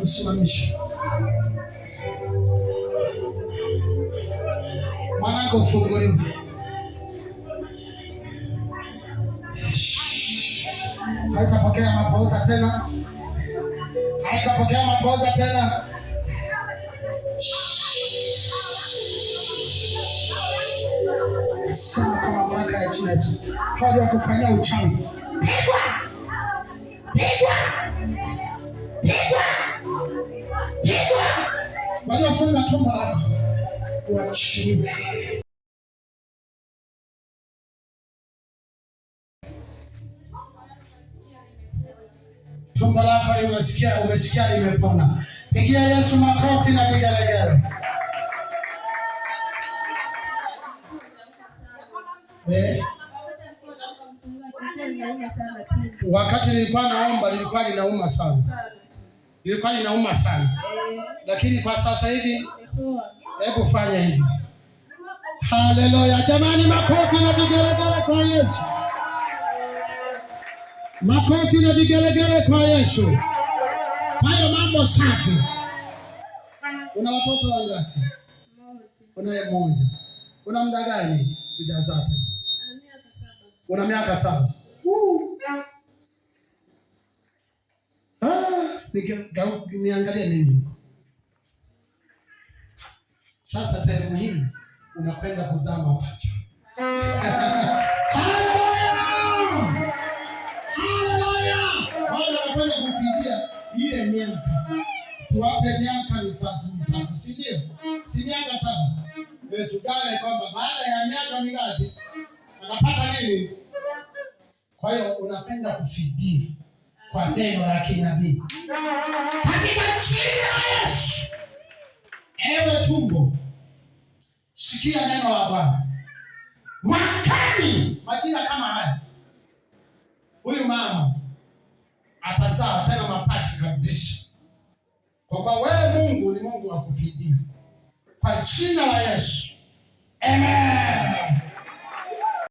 Usimamishe. Mwanangu ufunguliwe. Haitapokea mapoza tena. Haitapokea mapoza tena. Sema kwa mamlaka ya jina Yesu. Hali ya kufanyia uchawi. Pigwa! Pigwa! Pigwa! Pigwa! Waliofunga tumbo lako waachiliwe. Tumbo lako umesikia limepona. Pigia Yesu makofi na vigelegele. Wakati nilikuwa naomba lilikuwa linauma sana. Lilikuwa linauma sana. Lakini kwa sasa hivi hebu fanya hivi. Haleluya. Jamani, makofi na vigelegele kwa Yesu. Makofi na vigelegele kwa Yesu. Hayo mambo safi. Una watoto wangapi? Unaye mmoja. Una muda gani kujazaa? Una miaka 7. Niangalia nini? Sasa time hii unakwenda kuzaa mapacha. Haleluya! Haleluya! Wale wanakwenda kufidia ile miaka. Tuwape miaka mitatu, si ndio? Si miaka 7. Tugawe kwamba baada ya miaka mingapi anapata nini? Kwa hiyo unapenda kufidia kwa neno la kinabii. Katika jina la Yesu. Ewe tumbo, sikia neno la Bwana. Mwakani majira kama haya, huyu mama atazaa tena mapacha kabisa. Kwa kuwa wewe Mungu ni Mungu wa kufidia. Kwa jina la Yesu. Amen.